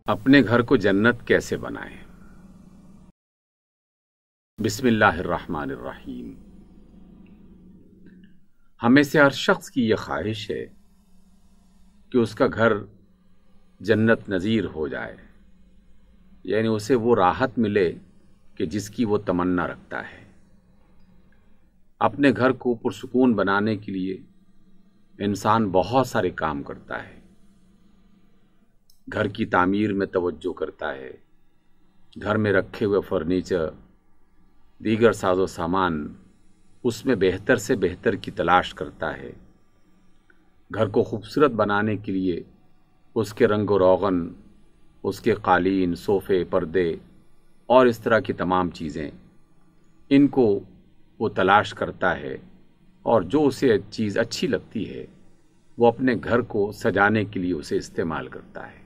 اپنے گھر کو جنت کیسے بنائیں؟ بسم اللہ الرحمن الرحیم۔ ہمیں سے ہر شخص کی یہ خواہش ہے کہ اس کا گھر جنت نظیر ہو جائے، یعنی اسے وہ راحت ملے کہ جس کی وہ تمنا رکھتا ہے۔ اپنے گھر کو پرسکون بنانے کے لیے انسان بہت سارے کام کرتا ہے۔ گھر کی تعمیر میں توجہ کرتا ہے، گھر میں رکھے ہوئے فرنیچر، دیگر ساز و سامان، اس میں بہتر سے بہتر کی تلاش کرتا ہے۔ گھر کو خوبصورت بنانے کے لیے اس کے رنگ و روغن، اس کے قالین، صوفے، پردے اور اس طرح کی تمام چیزیں، ان کو وہ تلاش کرتا ہے، اور جو اسے چیز اچھی لگتی ہے وہ اپنے گھر کو سجانے کے لیے اسے استعمال کرتا ہے۔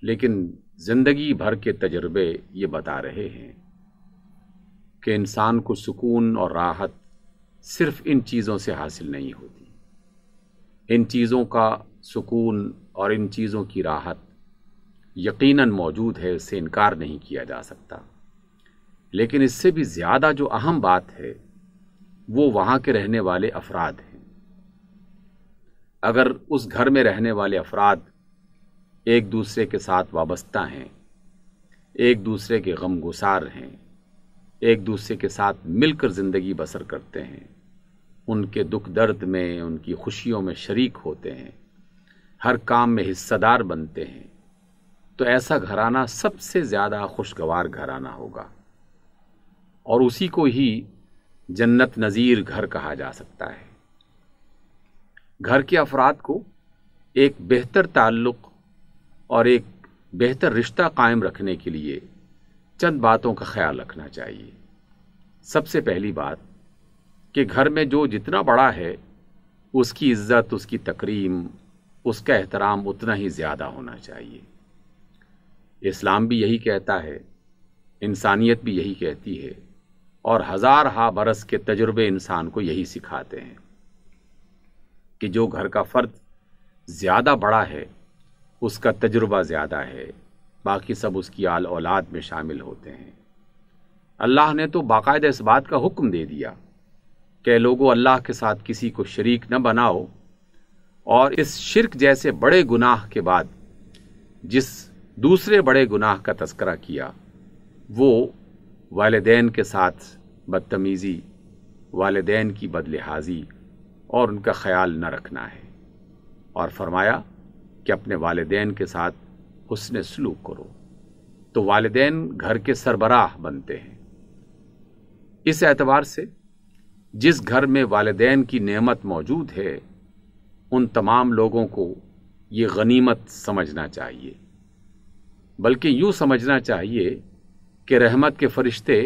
لیکن زندگی بھر کے تجربے یہ بتا رہے ہیں کہ انسان کو سکون اور راحت صرف ان چیزوں سے حاصل نہیں ہوتی۔ ان چیزوں کا سکون اور ان چیزوں کی راحت یقیناً موجود ہے، اس سے انکار نہیں کیا جا سکتا، لیکن اس سے بھی زیادہ جو اہم بات ہے وہ وہاں کے رہنے والے افراد ہیں۔ اگر اس گھر میں رہنے والے افراد ایک دوسرے کے ساتھ وابستہ ہیں، ایک دوسرے کے غم گسار ہیں، ایک دوسرے کے ساتھ مل کر زندگی بسر کرتے ہیں، ان کے دکھ درد میں، ان کی خوشیوں میں شریک ہوتے ہیں، ہر کام میں حصہ دار بنتے ہیں، تو ایسا گھرانہ سب سے زیادہ خوشگوار گھرانہ ہوگا، اور اسی کو ہی جنت نظیر گھر کہا جا سکتا ہے۔ گھر کے افراد کو ایک بہتر تعلق اور ایک بہتر رشتہ قائم رکھنے کے لیے چند باتوں کا خیال رکھنا چاہیے۔ سب سے پہلی بات کہ گھر میں جو جتنا بڑا ہے اس کی عزت، اس کی تکریم، اس کا احترام اتنا ہی زیادہ ہونا چاہیے۔ اسلام بھی یہی کہتا ہے، انسانیت بھی یہی کہتی ہے، اور ہزار ہا برس کے تجربے انسان کو یہی سکھاتے ہیں کہ جو گھر کا فرد زیادہ بڑا ہے اس کا تجربہ زیادہ ہے، باقی سب اس کی آل اولاد میں شامل ہوتے ہیں۔ اللہ نے تو باقاعدہ اس بات کا حکم دے دیا کہ لوگوں اللہ کے ساتھ کسی کو شریک نہ بناؤ، اور اس شرک جیسے بڑے گناہ کے بعد جس دوسرے بڑے گناہ کا تذکرہ کیا وہ والدین کے ساتھ بدتمیزی، والدین کی بدلحاظی اور ان کا خیال نہ رکھنا ہے، اور فرمایا کہ اپنے والدین کے ساتھ حسن سلوک کرو۔ تو والدین گھر کے سربراہ بنتے ہیں۔ اس اعتبار سے جس گھر میں والدین کی نعمت موجود ہے ان تمام لوگوں کو یہ غنیمت سمجھنا چاہیے، بلکہ یوں سمجھنا چاہیے کہ رحمت کے فرشتے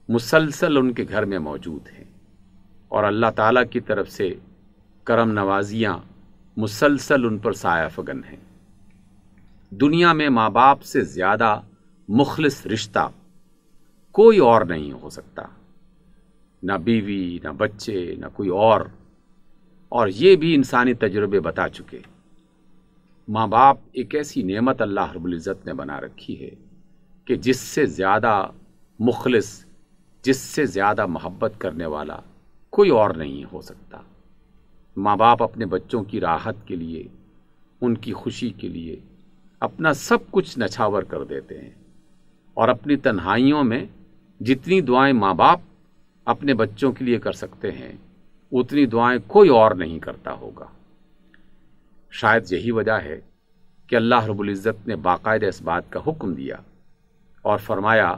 مسلسل ان کے گھر میں موجود ہیں، اور اللہ تعالیٰ کی طرف سے کرم نوازیاں مسلسل ان پر سایہ فگن ہیں۔ دنیا میں ماں باپ سے زیادہ مخلص رشتہ کوئی اور نہیں ہو سکتا، نہ بیوی، نہ بچے، نہ کوئی اور یہ بھی انسانی تجربے بتا چکے۔ ماں باپ ایک ایسی نعمت اللہ رب العزت نے بنا رکھی ہے کہ جس سے زیادہ مخلص، جس سے زیادہ محبت کرنے والا کوئی اور نہیں ہو سکتا۔ ماں باپ اپنے بچوں کی راحت کے لیے، ان کی خوشی کے لیے اپنا سب کچھ نچھاور کر دیتے ہیں، اور اپنی تنہائیوں میں جتنی دعائیں ماں باپ اپنے بچوں کے لیے کر سکتے ہیں اتنی دعائیں کوئی اور نہیں کرتا ہوگا۔ شاید یہی وجہ ہے کہ اللہ رب العزت نے باقاعدہ اس بات کا حکم دیا اور فرمایا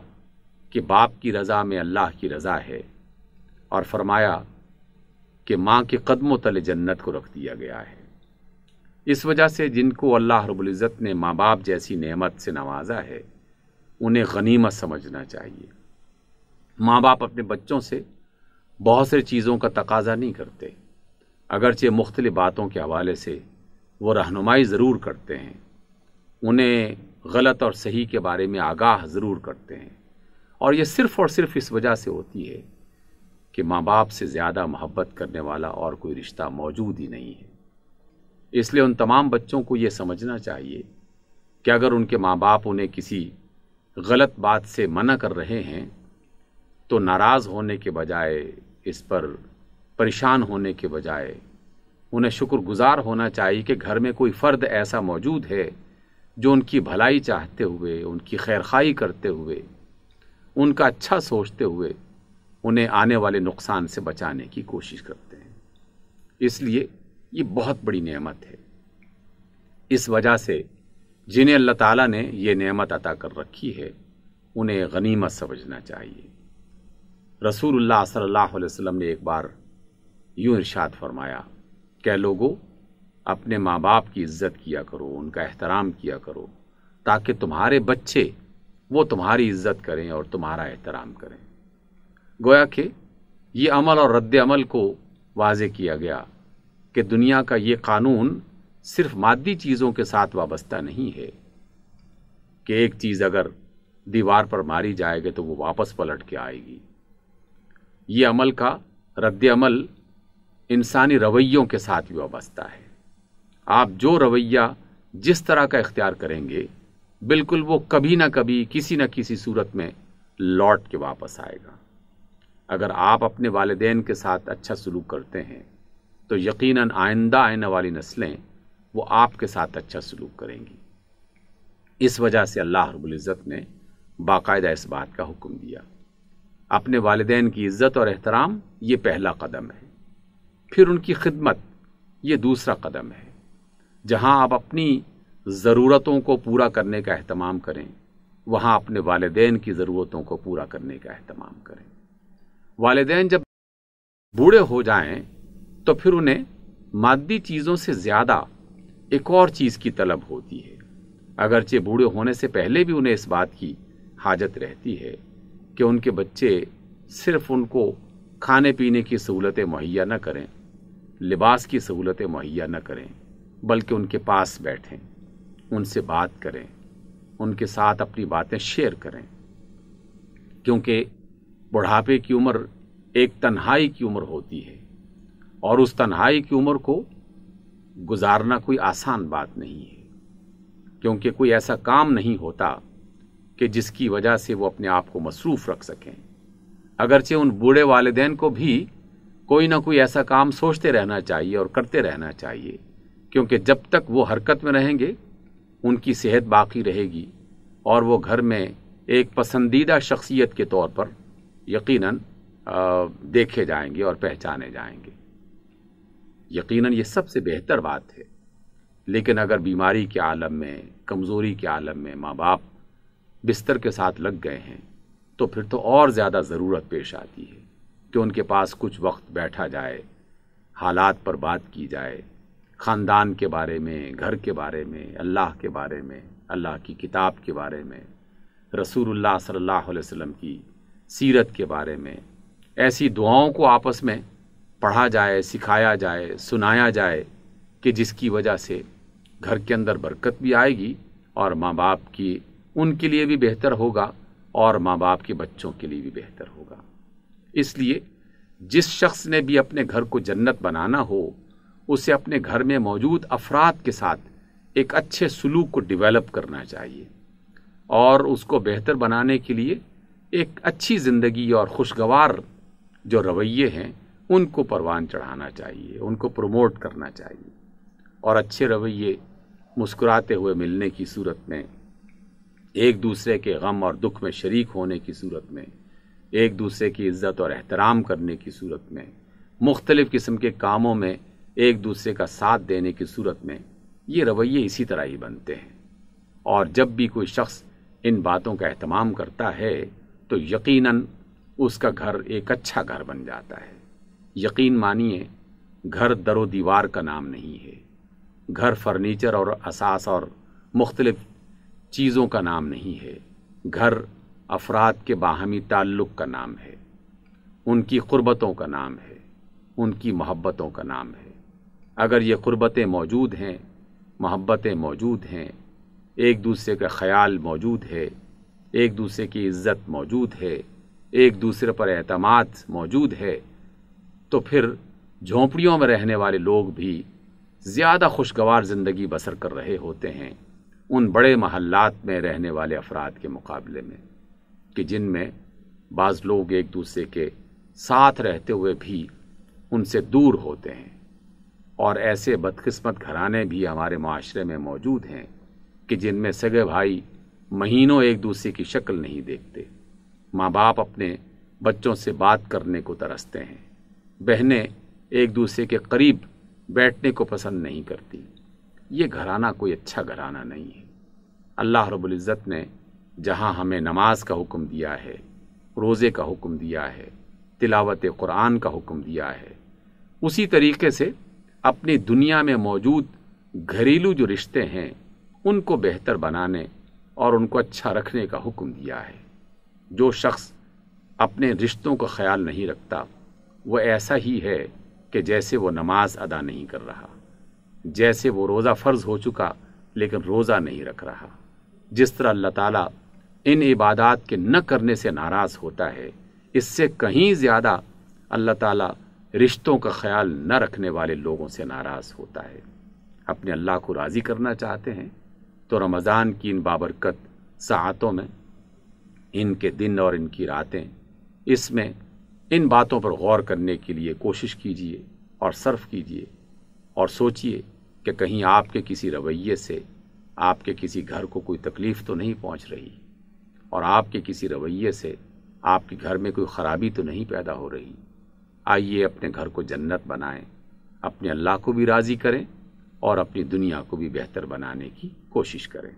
کہ باپ کی رضا میں اللہ کی رضا ہے، اور فرمایا کہ ماں کے قدموں تلے جنت کو رکھ دیا گیا ہے۔ اس وجہ سے جن کو اللہ رب العزت نے ماں باپ جیسی نعمت سے نوازا ہے انہیں غنیمت سمجھنا چاہیے۔ ماں باپ اپنے بچوں سے بہت سی چیزوں کا تقاضا نہیں کرتے، اگرچہ مختلف باتوں کے حوالے سے وہ رہنمائی ضرور کرتے ہیں، انہیں غلط اور صحیح کے بارے میں آگاہ ضرور کرتے ہیں، اور یہ صرف اور صرف اس وجہ سے ہوتی ہے کہ ماں باپ سے زیادہ محبت کرنے والا اور کوئی رشتہ موجود ہی نہیں ہے۔ اس لیے ان تمام بچوں کو یہ سمجھنا چاہیے کہ اگر ان کے ماں باپ انہیں کسی غلط بات سے منع کر رہے ہیں تو ناراض ہونے کے بجائے، اس پر پریشان ہونے کے بجائے انہیں شکر گزار ہونا چاہیے کہ گھر میں کوئی فرد ایسا موجود ہے جو ان کی بھلائی چاہتے ہوئے، ان کی خیرخواہی کرتے ہوئے، ان کا اچھا سوچتے ہوئے انہیں آنے والے نقصان سے بچانے کی کوشش کرتے ہیں۔ اس لیے یہ بہت بڑی نعمت ہے۔ اس وجہ سے جنہیں اللہ تعالیٰ نے یہ نعمت عطا کر رکھی ہے انہیں غنیمت سمجھنا چاہیے۔ رسول اللہ صلی اللہ علیہ وسلم نے ایک بار یوں ارشاد فرمایا کہ لوگوں، اپنے ماں باپ کی عزت کیا کرو، ان کا احترام کیا کرو، تاکہ تمہارے بچے وہ تمہاری عزت کریں اور تمہارا احترام کریں۔ گویا کہ یہ عمل اور رد عمل کو واضح کیا گیا کہ دنیا کا یہ قانون صرف مادی چیزوں کے ساتھ وابستہ نہیں ہے کہ ایک چیز اگر دیوار پر ماری جائے گی تو وہ واپس پلٹ کے آئے گی۔ یہ عمل کا رد عمل انسانی رویوں کے ساتھ بھی وابستہ ہے۔ آپ جو رویہ جس طرح کا اختیار کریں گے بالکل وہ کبھی نہ کبھی کسی نہ کسی صورت میں لوٹ کے واپس آئے گا۔ اگر آپ اپنے والدین کے ساتھ اچھا سلوک کرتے ہیں تو یقیناً آئندہ آنے والی نسلیں وہ آپ کے ساتھ اچھا سلوک کریں گی۔ اس وجہ سے اللہ رب العزت نے باقاعدہ اس بات کا حکم دیا۔ اپنے والدین کی عزت اور احترام یہ پہلا قدم ہے، پھر ان کی خدمت یہ دوسرا قدم ہے۔ جہاں آپ اپنی ضرورتوں کو پورا کرنے کا اہتمام کریں وہاں اپنے والدین کی ضرورتوں کو پورا کرنے کا اہتمام کریں۔ والدین جب بوڑھے ہو جائیں تو پھر انہیں مادی چیزوں سے زیادہ ایک اور چیز کی طلب ہوتی ہے۔ اگرچہ بوڑھے ہونے سے پہلے بھی انہیں اس بات کی حاجت رہتی ہے کہ ان کے بچے صرف ان کو کھانے پینے کی سہولتیں مہیا نہ کریں، لباس کی سہولتیں مہیا نہ کریں، بلکہ ان کے پاس بیٹھیں، ان سے بات کریں، ان کے ساتھ اپنی باتیں شیئر کریں، کیونکہ بڑھاپے کی عمر ایک تنہائی کی عمر ہوتی ہے اور اس تنہائی کی عمر کو گزارنا کوئی آسان بات نہیں ہے، کیونکہ کوئی ایسا کام نہیں ہوتا کہ جس کی وجہ سے وہ اپنے آپ کو مصروف رکھ سکیں۔ اگرچہ ان بوڑھے والدین کو بھی کوئی نہ کوئی ایسا کام سوچتے رہنا چاہیے اور کرتے رہنا چاہیے، کیونکہ جب تک وہ حرکت میں رہیں گے ان کی صحت باقی رہے گی اور وہ گھر میں ایک پسندیدہ شخصیت کے طور پر یقیناً دیکھے جائیں گے اور پہچانے جائیں گے۔ یقیناً یہ سب سے بہتر بات ہے، لیکن اگر بیماری کے عالم میں، کمزوری کے عالم میں ماں باپ بستر کے ساتھ لگ گئے ہیں تو پھر تو اور زیادہ ضرورت پیش آتی ہے کہ ان کے پاس کچھ وقت بیٹھا جائے، حالات پر بات کی جائے، خاندان کے بارے میں، گھر کے بارے میں، اللہ کے بارے میں، اللہ کی کتاب کے بارے میں، رسول اللہ صلی اللہ علیہ وسلم کی سیرت کے بارے میں، ایسی دعاؤں کو آپس میں پڑھا جائے، سکھایا جائے، سنایا جائے کہ جس کی وجہ سے گھر کے اندر برکت بھی آئے گی اور ماں باپ کی ان کے لیے بھی بہتر ہوگا اور ماں باپ کے بچوں کے لیے بھی بہتر ہوگا۔ اس لیے جس شخص نے بھی اپنے گھر کو جنت بنانا ہو اسے اپنے گھر میں موجود افراد کے ساتھ ایک اچھے سلوک کو ڈیولپ کرنا چاہیے اور اس کو بہتر بنانے کے لیے ایک اچھی زندگی اور خوشگوار جو رویے ہیں ان کو پروان چڑھانا چاہیے، ان کو پروموٹ کرنا چاہیے، اور اچھے رویے مسکراتے ہوئے ملنے کی صورت میں، ایک دوسرے کے غم اور دکھ میں شریک ہونے کی صورت میں، ایک دوسرے کی عزت اور احترام کرنے کی صورت میں، مختلف قسم کے کاموں میں ایک دوسرے کا ساتھ دینے کی صورت میں، یہ رویے اسی طرح ہی بنتے ہیں۔ اور جب بھی کوئی شخص ان باتوں کا اہتمام کرتا ہے تو یقیناً اس کا گھر ایک اچھا گھر بن جاتا ہے۔ یقین مانیے، گھر در و دیوار کا نام نہیں ہے، گھر فرنیچر اور اساس اور مختلف چیزوں کا نام نہیں ہے، گھر افراد کے باہمی تعلق کا نام ہے، ان کی قربتوں کا نام ہے، ان کی محبتوں کا نام ہے۔ اگر یہ قربتیں موجود ہیں، محبتیں موجود ہیں، ایک دوسرے کا خیال موجود ہے، ایک دوسرے کی عزت موجود ہے، ایک دوسرے پر اعتماد موجود ہے، تو پھر جھونپڑیوں میں رہنے والے لوگ بھی زیادہ خوشگوار زندگی بسر کر رہے ہوتے ہیں ان بڑے محلات میں رہنے والے افراد کے مقابلے میں کہ جن میں بعض لوگ ایک دوسرے کے ساتھ رہتے ہوئے بھی ان سے دور ہوتے ہیں، اور ایسے بدقسمت گھرانے بھی ہمارے معاشرے میں موجود ہیں کہ جن میں سگے بھائی مہینوں ایک دوسرے کی شکل نہیں دیکھتے، ماں باپ اپنے بچوں سے بات کرنے کو ترستے ہیں، بہنیں ایک دوسرے کے قریب بیٹھنے کو پسند نہیں کرتی۔ یہ گھرانہ کوئی اچھا گھرانہ نہیں ہے۔ اللہ رب العزت نے جہاں ہمیں نماز کا حکم دیا ہے، روزے کا حکم دیا ہے، تلاوت قرآن کا حکم دیا ہے، اسی طریقے سے اپنی دنیا میں موجود گھریلو جو رشتے ہیں ان کو بہتر بنانے اور ان کو اچھا رکھنے کا حکم دیا ہے۔ جو شخص اپنے رشتوں کا خیال نہیں رکھتا وہ ایسا ہی ہے کہ جیسے وہ نماز ادا نہیں کر رہا، جیسے وہ روزہ فرض ہو چکا لیکن روزہ نہیں رکھ رہا۔ جس طرح اللہ تعالیٰ ان عبادات کے نہ کرنے سے ناراض ہوتا ہے، اس سے کہیں زیادہ اللہ تعالیٰ رشتوں کا خیال نہ رکھنے والے لوگوں سے ناراض ہوتا ہے۔ اپنے اللہ کو راضی کرنا چاہتے ہیں تو رمضان کی ان بابرکت ساعتوں میں، ان کے دن اور ان کی راتیں، اس میں ان باتوں پر غور کرنے کے لیے کوشش کیجیے اور صرف کیجیے، اور سوچئے کہ کہیں آپ کے کسی رویے سے آپ کے کسی گھر کو کوئی تکلیف تو نہیں پہنچ رہی، اور آپ کے کسی رویے سے آپ کے گھر میں کوئی خرابی تو نہیں پیدا ہو رہی۔ آئیے اپنے گھر کو جنت بنائیں، اپنے اللہ کو بھی راضی کریں اور اپنی دنیا کو بھی بہتر بنانے کی کوشش کریں۔